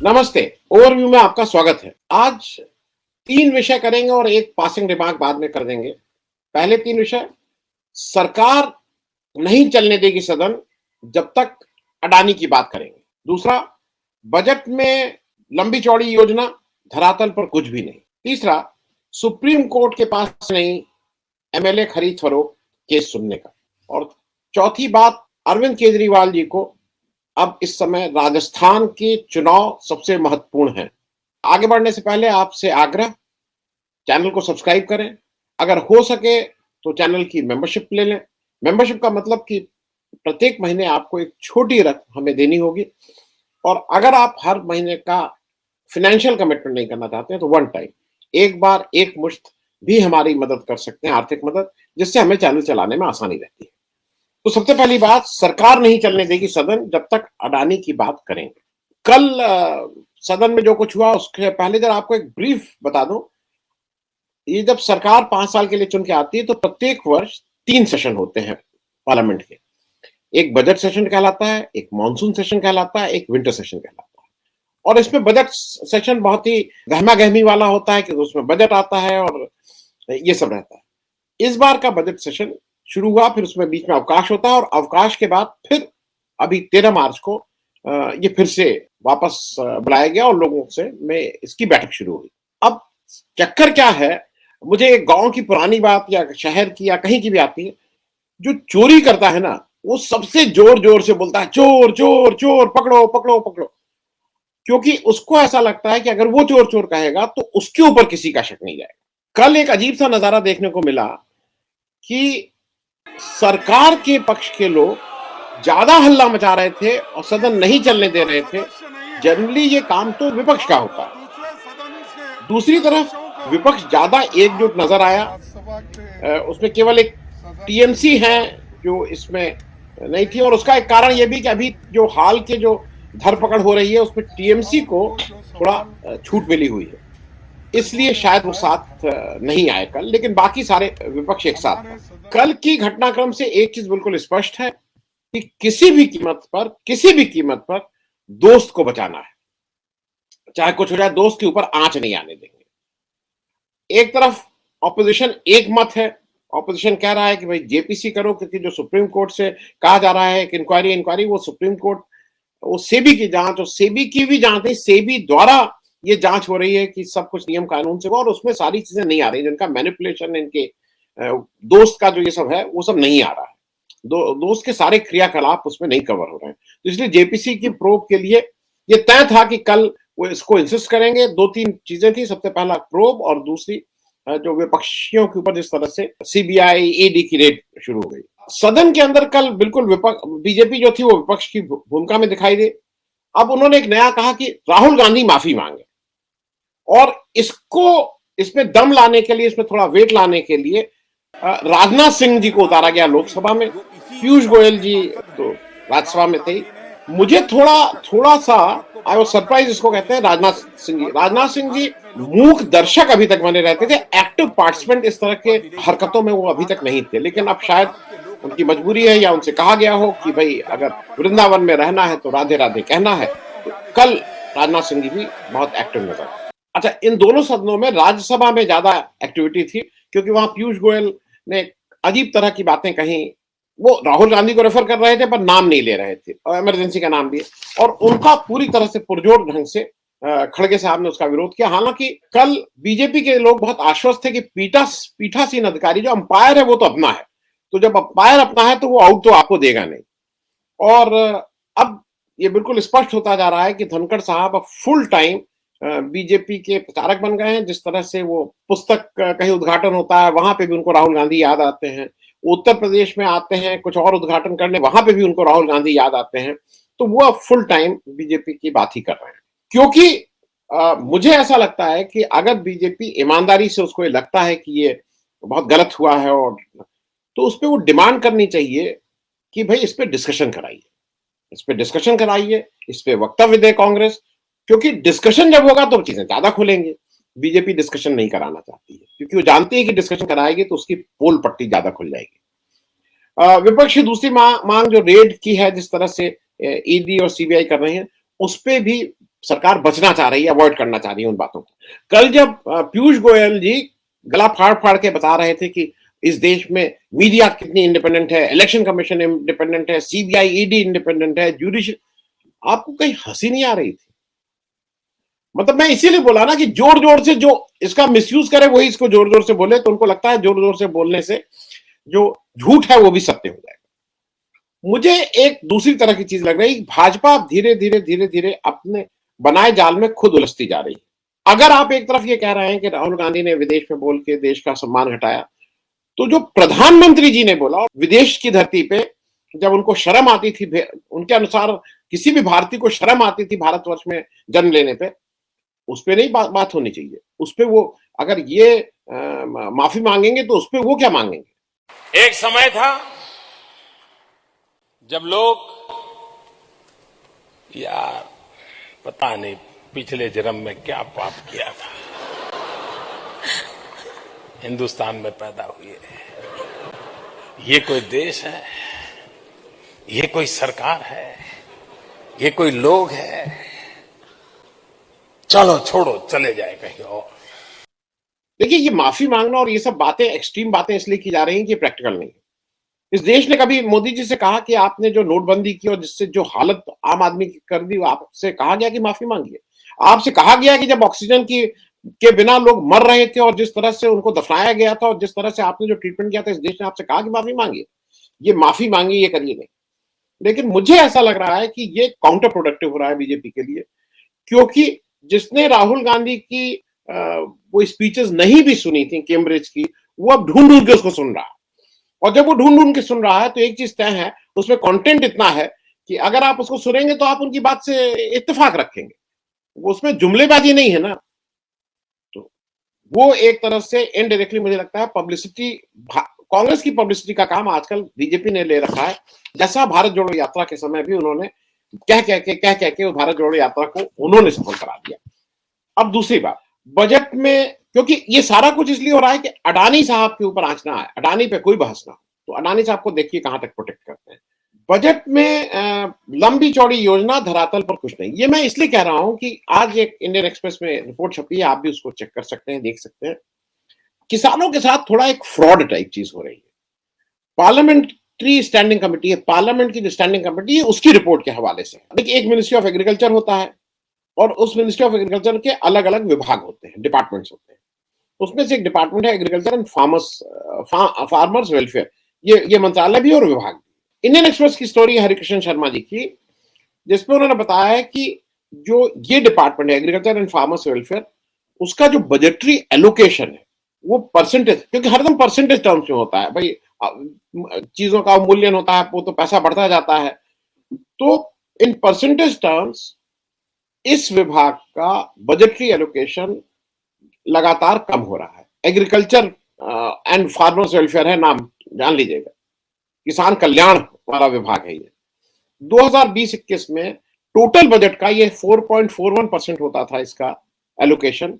नमस्ते। ओवरव्यू में आपका स्वागत है। आज 3 विषय करेंगे और एक पासिंग रिमार्क बाद में कर देंगे। पहले 3 विषय, सरकार नहीं चलने देगी सदन जब तक अडानी की बात करेंगे। दूसरा, बजट में लंबी चौड़ी योजना, धरातल पर कुछ भी नहीं। तीसरा, सुप्रीम कोर्ट के पास नहीं एमएलए खरीद फरोख्त केस सुनने का। और चौथी बात, अरविंद केजरीवाल जी को अब इस समय राजस्थान के चुनाव सबसे महत्वपूर्ण हैं। आगे बढ़ने से पहले आपसे आग्रह, चैनल को सब्सक्राइब करें। अगर हो सके तो चैनल की मेंबरशिप ले लें। मेंबरशिप का मतलब कि प्रत्येक महीने आपको एक छोटी रकम हमें देनी होगी, और अगर आप हर महीने का फाइनेंशियल कमिटमेंट नहीं करना चाहते हैं तो वन टाइम एक बार एक मुश्त भी हमारी मदद कर सकते हैं, आर्थिक मदद, जिससे हमें चैनल चलाने में आसानी रहती है। तो सबसे पहली बात, सरकार नहीं चलने देगी सदन जब तक अडानी की बात करेंगे। कल सदन में जो कुछ हुआ उसके पहले जरा आपको एक ब्रीफ बता दूं। ये जब सरकार 5 साल के लिए चुन के आती है तो प्रत्येक वर्ष 3 सेशन होते हैं पार्लियामेंट के। एक बजट सेशन कहलाता है, एक मॉनसून सेशन कहलाता है, एक विंटर सेशन कहलाता है। और इसमें बजट सेशन बहुत ही गहमा गहमी वाला होता है कि उसमें बजट आता है और ये सब रहता है। इस बार का बजट सेशन शुरू हुआ, फिर उसमें बीच में अवकाश होता है, और अवकाश के बाद फिर अभी 13 मार्च को ये फिर से वापस बुलाया गया और लोगों से में इसकी बैठक शुरू हुई। अब चक्कर क्या है, मुझे गांव की पुरानी बात या शहर की या कहीं की भी आती है। जो चोरी करता है ना, वो सबसे जोर जोर से बोलता है, चोर चोर चोर, पकड़ो पकड़ो पकड़ो। क्योंकि उसको ऐसा लगता है कि अगर वो चोर चोर कहेगा तो उसके ऊपर किसी का शक नहीं जाएगा। कल एक अजीब सा नजारा देखने को मिला कि सरकार के पक्ष के लोग ज्यादा हल्ला मचा रहे थे और सदन नहीं चलने दे रहे थे। जनरली ये काम तो विपक्ष का होता है। दूसरी तरफ विपक्ष ज्यादा एकजुट नजर आया। उसमें केवल एक टीएमसी है जो इसमें नहीं थी, और उसका एक कारण यह भी कि अभी जो हाल के जो धरपकड़ हो रही है उसमें टीएमसी को थोड़ा छूट मिली हुई है, इसलिए शायद वो साथ नहीं आए कल। लेकिन बाकी सारे विपक्ष एक साथ हैं। कल की घटनाक्रम से एक चीज बिल्कुल स्पष्ट है कि किसी भी कीमत पर दोस्त को बचाना है, चाहे कुछ हो जाए, दोस्त के ऊपर आंच नहीं आने देंगे। एक तरफ ऑपोजिशन एक मत है। ऑपोजिशन कह रहा है कि भाई जेपीसी करो, क्योंकि जो सुप्रीम कोर्ट से कहा जा रहा है कि इंक्वायरी वो सुप्रीम कोर्ट, वो सेबी की जांच, और सेबी की भी जांच नहीं, सेबी द्वारा ये जांच हो रही है कि सब कुछ नियम कानून से हो, और उसमें सारी चीजें नहीं आ रही जिनका मैनिपुलेशन, इनके दोस्त का जो ये सब है वो सब नहीं आ रहा है। दोस्त के सारे क्रियाकलाप उसमें नहीं कवर हो रहे हैं। तो इसलिए जेपीसी की प्रोब के लिए ये तय था कि कल वो इसको इंसिस्ट करेंगे। 2-3 चीजें थी, सबसे पहला प्रोब, और दूसरी जो विपक्षियों के ऊपर जिस तरह से सीबीआई ईडी की रेड शुरू हो गई। सदन के अंदर कल बिल्कुल बीजेपी जो थी वो विपक्ष की भूमिका में दिखाई दी। अब उन्होंने एक नया कहा कि राहुल गांधी माफी मांगे, और इसको इसमें दम लाने के लिए, इसमें थोड़ा वेट लाने के लिए राजनाथ सिंह जी को उतारा गया लोकसभा में। पीयूष गोयल जी तो राज्यसभा में थे। मुझे थोड़ा सा आई वाज सरप्राइज, इसको कहते हैं राजनाथ सिंह जी मूक दर्शक अभी तक बने रहते थे, एक्टिव पार्टिसिपेंट इस तरह के हरकतों में वो अभी तक नहीं थे। लेकिन अब शायद उनकी मजबूरी है, या उनसे कहा गया हो कि भाई अगर वृंदावन में रहना है तो राधे राधे कहना है। तो कल राजनाथ सिंह जी भी बहुत एक्टिव नजर आए। अच्छा, इन दोनों सदनों में राज्यसभा में ज्यादा एक्टिविटी थी, क्योंकि वहां पीयूष गोयल ने अजीब तरह की बातें कही। वो राहुल गांधी को रेफर कर रहे थे पर नाम नहीं ले रहे थे, और इमरजेंसी का नाम लिए, और उनका पूरी तरह से पुरजोर ढंग से खड़गे साहब ने उसका विरोध किया। हालांकि कल बीजेपी के लोग बहुत आश्वस्त थे कि पीठासीन अधिकारी जो अंपायर है वो तो अपना है, तो जब अंपायर अपना है तो वो आउट तो आपको देगा नहीं। और अब ये बिल्कुल स्पष्ट होता जा रहा है कि धनखड़ साहब अब फुल टाइम बीजेपी के प्रचारक बन गए हैं। जिस तरह से वो पुस्तक कहीं उद्घाटन होता है वहां पे भी उनको राहुल गांधी याद आते हैं, उत्तर प्रदेश में आते हैं कुछ और उद्घाटन करने, वहां पे भी उनको राहुल गांधी याद आते हैं। तो वो अब फुल टाइम बीजेपी की बात ही कर रहे हैं। क्योंकि मुझे ऐसा लगता है कि अगर बीजेपी ईमानदारी से उसको ये लगता है कि ये बहुत गलत हुआ है, और तो उस पर वो डिमांड करनी चाहिए कि भाई इस पर डिस्कशन कराइए, इस पे वक्तव्य दे कांग्रेस। क्योंकि डिस्कशन जब होगा तो चीजें ज्यादा खुलेंगे। बीजेपी डिस्कशन नहीं कराना चाहती है, क्योंकि वो जानती है कि डिस्कशन कराएगी तो उसकी पोल पट्टी ज्यादा खुल जाएगी। विपक्ष की दूसरी मांग जो रेड की है, जिस तरह से ईडी और सीबीआई कर रहे हैं, उस पे भी सरकार बचना चाह रही है, अवॉइड करना चाह रही है उन बातों को। कल जब पीयूष गोयल जी गला फाड़-फाड़ के बता रहे थे कि इस देश में मीडिया कितनी इंडिपेंडेंट है, इलेक्शन कमीशन इंडिपेंडेंट है, सीबीआई, ईडी इंडिपेंडेंट है, जुडिशल, आपको कहीं हंसी नहीं आ रही थी? मतलब मैं इसीलिए बोला ना कि जोर-जोर से जो इसका मिसयूज करे वही इसको जोर-जोर से बोले, तो उनको लगता है जोर-जोर से बोलने से जो झूठ है वो भी सत्य हो जाएगा। मुझे एक दूसरी तरह की चीज लग रही है, भाजपा धीरे-धीरे अपने बनाए जाल में खुद उलझती जा रही है। अगर आप एक तरफ ये कह रहे हैं कि राहुल गांधी ने विदेश में बोल के देश का सम्मान घटाया, तो जो प्रधानमंत्री जी ने बोला विदेश की धरती पे, जब उनको शर्म आती थी, उनके अनुसार किसी भी भारतीय को शर्म आती थी भारतवर्ष में जन्म लेने पे, उस पे नहीं बात होनी चाहिए। उस पे वो अगर ये माफी मांगेंगे तो उस पे वो क्या मांगेंगे? एक समय था जब लोग यार पता नहीं पिछले जन्म में क्या पाप किया था, हिंदुस्तान में पैदा हुए, ये कोई देश है, ये कोई सरकार है, ये कोई लोग है, चलो छोड़ो चले जाए कहीं और। देखिए, ये माफी मांगना और ये सब बातें, एक्सट्रीम बातें इसलिए की जा रही हैं कि प्रैक्टिकल नहीं है। इस देश ने कभी मोदी जी से कहा कि आपने जो नोटबंदी की और जिससे जो हालत आम आदमी की कर दी, आपसे कहा गया कि माफी मांगिए? आपसे कहा गया कि जब ऑक्सीजन की के बिना लोग मर रहे थे और जिस तरह से उनको दफनाया गया था और जिस तरह से आपने जो ट्रीटमेंट किया था, इस देश ने आपसे कहा कि माफी मांगिए? ये माफी मांगी, ये करिए नहीं। लेकिन मुझे ऐसा लग रहा है कि ये काउंटर प्रोडक्टिव हो रहा है बीजेपी के लिए, क्योंकि जिसने राहुल गांधी की वो स्पीचेस नहीं भी सुनी थी कैम्ब्रिज की, वो अब ढूंढ-ढूंढ के उसको सुन रहा है। और जब वो ढूंढ-ढूंढ के सुन रहा है तो एक चीज तय है, उसमें कंटेंट इतना है कि अगर आप उसको सुनेंगे तो आप उनकी बात से इत्तेफाक रखेंगे। वो उसमें जुमलेबाजी नहीं है ना। तो वो एक तरह से इनडायरेक्टली मुझे लगता है पब्लिसिटी, कांग्रेस की पब्लिसिटी का काम आजकल बीजेपी ने ले रखा है। जैसा भारत जोड़ो यात्रा के समय भी उन्होंने कह के भारत जोड़ो यात्रा को उन्होंने सफल करा दिया। अब दूसरी बात, बजट में, क्योंकि ये सारा कुछ इसलिए हो रहा है कि अडानी साहब के ऊपर आंच ना आए, अडानी पे कोई बहस ना हो, तो अडानी साहब को देखिए कहां तक प्रोटेक्ट करते हैं। बजट में लंबी चौड़ी योजना, धरातल पर कुछ नहीं। ये मैं इसलिए कह रहा हूं कि आज एक इंडियन एक्सप्रेस में रिपोर्ट छपी है, आप भी उसको चेक कर सकते हैं, देख सकते हैं। किसानों के साथ थोड़ा एक फ्रॉड टाइप चीज हो रही है। पार्लियामेंट्री स्टैंडिंग कमेटी है, पार्लियामेंट की जो स्टैंडिंग कमेटी है उसकी रिपोर्ट के हवाले से। देखिए, एक मिनिस्ट्री ऑफ एग्रीकल्चर होता है और उस मिनिस्ट्री ऑफ एग्रीकल्चर के अलग अलग विभाग होते हैं, डिपार्टमेंट्स होते हैं। उसमें से एक डिपार्टमेंट है एग्रीकल्चर एंड फार्मर्स वेलफेयर, ये मंत्रालय भी और विभाग भी। इंडियन एक्सप्रेस की स्टोरी हरिकृष्ण शर्मा जी की, जिसमें उन्होंने बताया है कि जो ये डिपार्टमेंट है एग्रीकल्चर एंड फार्मर्स वेलफेयर, उसका जो बजटरी एलोकेशन है वो परसेंटेज, क्योंकि हरदम परसेंटेज टर्म्स में होता है भाई, चीजों का मूल्यन होता है, वो तो पैसा बढ़ता जाता है। तो इन परसेंटेज टर्म्स इस विभाग का बजटरी एलोकेशन लगातार कम हो रहा है। एग्रीकल्चर एंड फार्मर्स वेलफेयर है नाम, जान लीजिएगा, किसान कल्याण वाला विभाग है ये। 2020-21 में टोटल बजट का ये 4.41% होता था इसका एलोकेशन,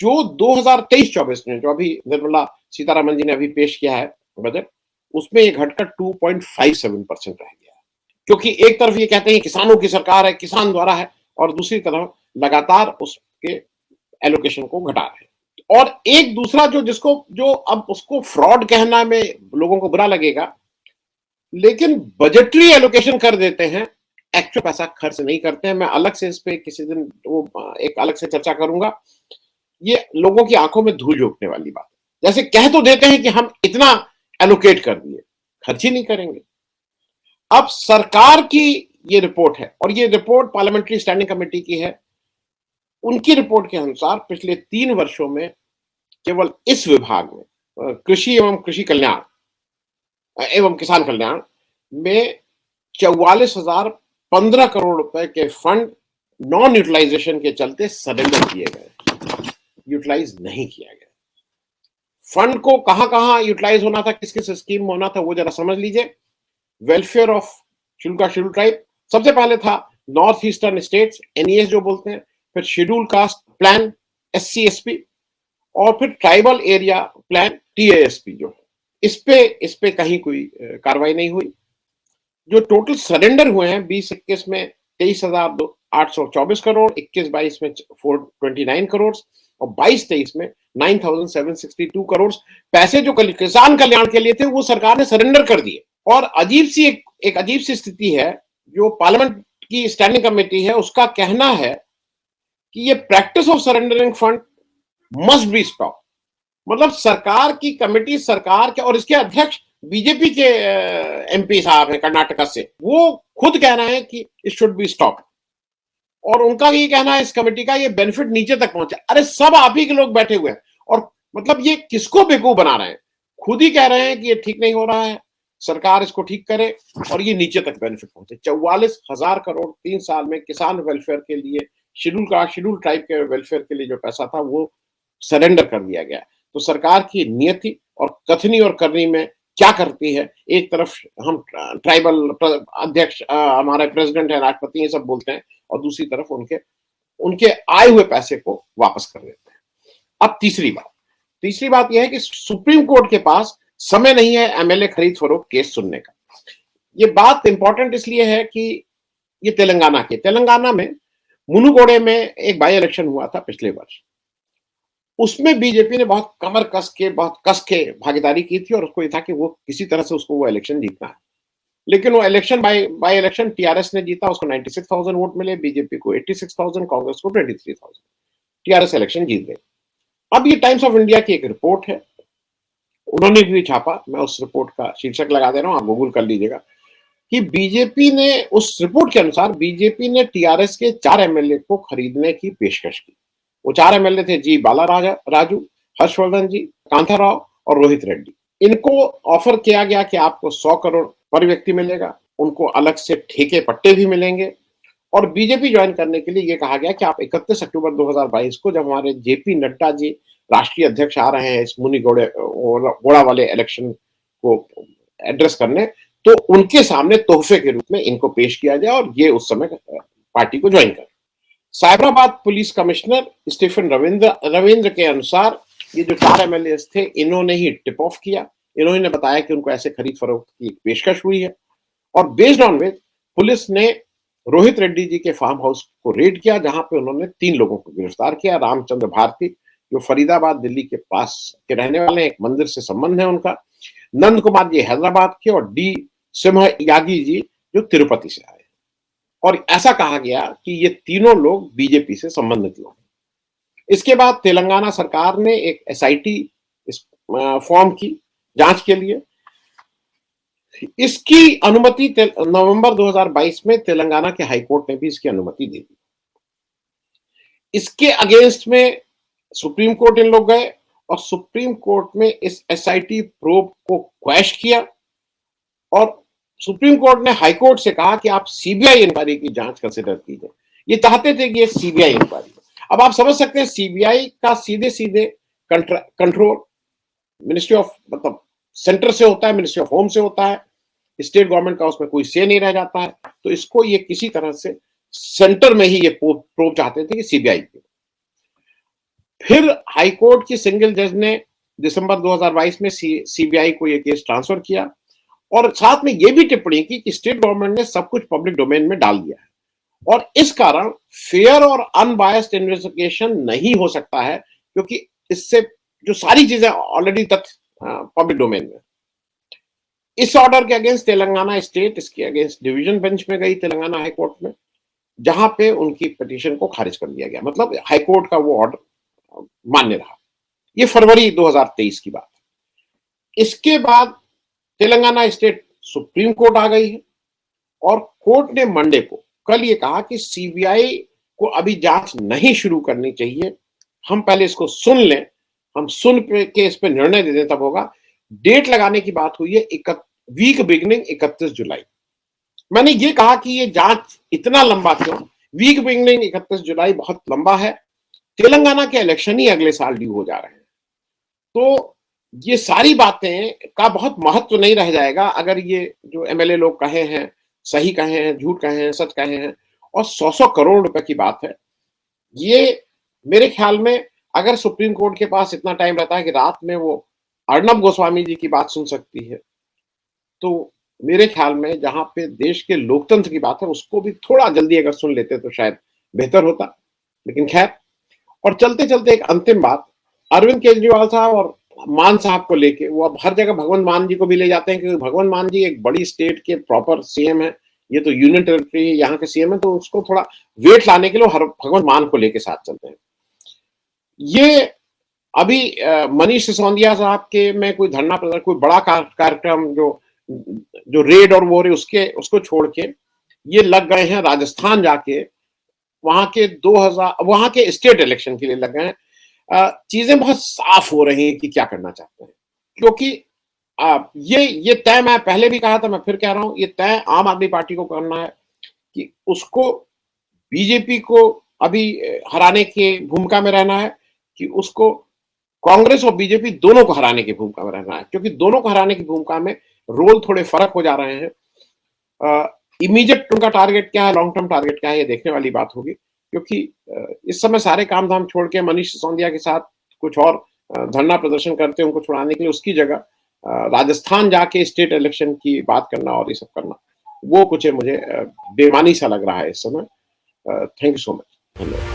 जो 2023-24 में, जो अभी निर्मला सीतारमन जी ने अभी पेश किया है बजट, उसमें ये घटकर 2.57% रह गया। क्योंकि एक तरफ ये कहते हैं किसानों की सरकार है, किसान द्वारा है, और दूसरी तरफ लगातार उसके एलोकेशन को घटा रहे हैं। और एक दूसरा जो अब उसको फ्रॉड कहना में लोगों को बुरा लगेगा, लेकिन बजटरी एलोकेशन कर देते हैं, एक्चुअल पैसा खर्च नहीं करते हैं। मैं अलग से इस पे किसी दिन वो एक अलग से चर्चा करूंगा। ये लोगों की आंखों में धूल झोंकने वाली बात है। जैसे कह तो देते हैं कि हम इतना एलोकेट कर दिए, खर्च ही नहीं करेंगे। अब सरकार की ये रिपोर्ट है और ये रिपोर्ट पार्लियामेंट्री स्टैंडिंग कमेटी की है। उनकी रिपोर्ट के अनुसार पिछले 3 वर्षों में केवल इस विभाग में कृषि एवं कृषि कल्याण एवं किसान कल्याण में 44,015 करोड़ रुपए के फंड नॉन यूटिलाइजेशन के चलते सरेंडर किए गए, यूटिलाइज नहीं किया गया। फंड को कहां यूटिलाइज होना था, किस किस स्कीम में होना था, वो जरा समझ लीजिए। वेलफेयर ऑफ शेड्यूल ट्राइब सबसे पहले था, नॉर्थ ईस्टर्न स्टेट्स, एनईएस जो बोलते हैं, फिर शेड्यूल कास्ट प्लान एससीएसपी, और फिर ट्राइबल एरिया प्लान टीएएसपी। जो इस पे कहीं कोई कार्रवाई नहीं हुई। जो टोटल सरेंडर हुए हैं 20-21 में 23,000 824 करोड़, 21-22 में 429 करोड़ और 22-23 में 9762 करोड़ पैसे जो किसान कल्याण के लिए थे वो सरकार ने सरेंडर कर दिए। और एक अजीब सी स्थिति है, जो पार्लियामेंट की स्टैंडिंग कमेटी है उसका कहना है कि ये practice of surrendering fund must be stop. मतलब सरकार की कमेटी, सरकार के, और इसके अध्यक्ष बीजेपी के एमपी साहब हैं कर्नाटका से, वो खुद कह रहे हैं कि इट शुड बी स्टॉप। और उनका ये कहना है इस कमेटी का, ये बेनिफिट नीचे तक पहुंचे। अरे सब आप ही के लोग बैठे हुए हैं, और मतलब ये किसको बेवकूफ बना रहे हैं? खुद ही कह रहे हैं कि ये ठीक नहीं हो रहा है, सरकार इसको ठीक करे और ये नीचे तक बेनिफिट पहुंचे। 44,000 करोड़ 3 साल में किसान वेलफेयर के लिए, शेड्यूल ट्राइब के वेलफेयर के लिए जो पैसा था वो सरेंडर कर दिया गया। तो सरकार की नियति और कथनी और करनी में क्या करती है, एक तरफ हम ट्राइबल अध्यक्ष, हमारे प्रेसिडेंट है, राष्ट्रपति, ये सब बोलते हैं, और दूसरी तरफ उनके आए हुए पैसे को वापस कर देते हैं। अब तीसरी बात यह है कि सुप्रीम कोर्ट के पास समय नहीं है एमएलए खरीद फरोख्त केस सुनने का। ये बात इंपॉर्टेंट इसलिए है कि ये तेलंगाना में मुनुगोडे में एक बाई इलेक्शन हुआ था पिछले वर्ष। उसमें बीजेपी ने बहुत बहुत कस के भागीदारी की थी, और उसको ये था कि वो किसी तरह से उसको वो इलेक्शन जीतना है। लेकिन वो इलेक्शन बाई इलेक्शन टीआरएस ने जीता, उसको 96,000 वोट मिले, बीजेपी को 86,000, कांग्रेस को 23,000। टीआरएस इलेक्शन जीत गई। अब ये टाइम्स ऑफ इंडिया की एक रिपोर्ट है, उन्होंने भी छापा, मैं उस रिपोर्ट का शीर्षक लगा दे रहा हूं, आप गूगल कर लीजिएगा, कि बीजेपी ने, उस रिपोर्ट के अनुसार बीजेपी ने टीआरएस के 4 एमएलए को खरीदने की पेशकश की। वो 4 एमएलए थे जी बाला राजू, हर्षवर्धन जी, कांता राव और रोहित रेड्डी। इनको ऑफर किया गया कि आपको 100 करोड़ पर व्यक्ति मिलेगा, उनको अलग से ठेके पट्टे भी मिलेंगे, और बीजेपी ज्वाइन करने के लिए ये कहा गया कि आप 31 अक्टूबर 2022 को, जब हमारे जेपी नड्डा जी राष्ट्रीय अध्यक्ष आ रहे हैं इस मुनिगोड़ा वाले इलेक्शन को एड्रेस करने, तो उनके सामने तोहफे के रूप में इनको पेश किया जाए और ये उस समय पार्टी को ज्वाइन करें। Cyberabad police commissioner Stephen Ravindra के अनुसार ये जो 4 एमएलए थे, इन्होंने ही टिप ऑफ किया, इन्होंने बताया कि उनको ऐसे खरीद फरोख्त की पेशकश हुई है, और बेस्ड ऑन विच पुलिस ने रोहित रेड्डी जी के फार्म हाउस को रेड किया, जहां पे उन्होंने 3 लोगों को गिरफ्तार किया। रामचंद्र भारती, जो फरीदाबाद दिल्ली के पास के रहने वाले हैं, एक मंदिर से संबंध है उनका, नंद कुमार जी हैदराबाद के, और डी सिम्हा यागी जी जो तिरुपति से आए। और ऐसा कहा गया कि ये तीनों लोग बीजेपी से संबंधित लोग हैं। इसके बाद तेलंगाना सरकार ने एक एसआईटी फॉर्म की जांच के लिए। इसकी अनुमति नवंबर 2022 में तेलंगाना के हाईकोर्ट ने भी इसकी अनुमति दे दी। इसके अगेंस्ट में सुप्रीम कोर्ट इन लोग गए, और सुप्रीम कोर्ट में इस एसआईटी प्रोब को क्वैश किया, और सुप्रीम कोर्ट ने हाई कोर्ट से कहा कि आप सीबीआई इंक्वायरी की जांच कंसिडर कीजिए। ये चाहते थे कि ये सीबीआई इंक्वायरी। अब आप समझ सकते हैं, सीबीआई का सीधे कंट्रोल मिनिस्ट्री ऑफ, मतलब सेंटर से होता है, मिनिस्ट्री ऑफ होम से होता है, स्टेट गवर्नमेंट का उसमें कोई से नहीं रह जाता है। तो इसको ये किसी तरह से सेंटर में ही ये प्रोब चाहते थे कि सीबीआई की। फिर हाईकोर्ट की सिंगल जज ने दिसंबर 2022 में सीबीआई को ये केस ट्रांसफर किया, और साथ में ये भी टिप्पणी की कि स्टेट गवर्नमेंट ने सब कुछ पब्लिक डोमेन में डाल दिया है, और इस कारण फेयर और अनबायस्ड इन्वेस्टिगेशन नहीं हो सकता है, क्योंकि इससे जो सारी चीजें ऑलरेडी पब्लिक डोमेन में। इस ऑर्डर के अगेंस्ट तेलंगाना स्टेट इसके अगेंस्ट डिवीजन बेंच में गई तेलंगाना हाईकोर्ट में, जहां पे उनकी पिटीशन को खारिज कर दिया गया। मतलब हाईकोर्ट का वो ऑर्डर मान्य रहा। ये फरवरी 2023 की बात है। इसके बाद तेलंगाना स्टेट सुप्रीम कोर्ट आ गई है, और कोर्ट ने मंडे को, कल ये कहा कि सीबीआई को अभी जांच नहीं शुरू करनी चाहिए, हम पहले इसको सुन लें, हम सुन के इस पे निर्णय दे दें तब होगा। डेट लगाने की बात हुई है वीक बिगिनिंग 31 जुलाई। मैंने ये कहा कि ये जांच इतना लंबा क्यों? वीक बिगिनिंग 31 जुलाई बहुत लंबा है, तेलंगाना के इलेक्शन ही अगले साल ड्यू हो जा रहे हैं, तो ये सारी बातें का बहुत महत्व नहीं रह जाएगा अगर ये जो एमएलए लोग कहे हैं, सही कहे हैं, झूठ कहे हैं, सच कहे हैं। और 100 करोड़ रुपए की बात है। ये मेरे ख्याल में अगर सुप्रीम कोर्ट के पास इतना टाइम रहता है कि रात में वो अर्नब गोस्वामी जी की बात सुन सकती है, तो मेरे ख्याल में जहाँ पे देश के लोकतंत्र की बात है, उसको भी थोड़ा जल्दी अगर सुन लेते तो शायद बेहतर होता। लेकिन खैर, और चलते-चलते एक अंतिम बात, अरविंद केजरीवाल साहब और मान साहब को लेके वो अब हर जगह भगवंत मान जी को भी ले जाते हैं, क्योंकि भगवंत मान जी एक बड़ी स्टेट के प्रॉपर सीएम है। ये तो यूनियन टेरिटरी यहाँ के सीएम है, तो उसको थोड़ा वेट लाने के लिए हर भगवंत मान को लेके साथ चलते हैं। ये अभी मनीष सिसोदिया साहब के में कोई धरना प्रदर्शन, कोई बड़ा कार्यक्रम जो जो रेड और वो उसके उसको छोड़ के ये लग गए हैं राजस्थान जाके, वहां के स्टेट इलेक्शन के लिए लग गए हैं। चीजें बहुत साफ हो रही हैं कि क्या करना चाहते हैं, क्योंकि ये तय, मैं पहले भी कहा था, मैं फिर कह रहा हूं, ये तय आम आदमी पार्टी को करना है कि उसको बीजेपी को अभी हराने की भूमिका में रहना है, कि उसको कांग्रेस और बीजेपी दोनों को हराने की भूमिका में रहना है, क्योंकि दोनों को हराने की भूमिका में रोल थोड़े फर्क हो जा रहे हैं। इमीडिएट उनका टारगेट क्या है, लॉन्ग टर्म टारगेट क्या है, ये देखने वाली बात होगी, क्योंकि इस समय सारे काम धाम छोड़ के मनीष सिसोदिया के साथ कुछ और धरना प्रदर्शन करते हैं उनको छुड़ाने के लिए, उसकी जगह राजस्थान जाके स्टेट इलेक्शन की बात करना और ये सब करना, वो कुछ मुझे बेमानी सा लग रहा है इस समय। Thank you so much. धन्यवाद।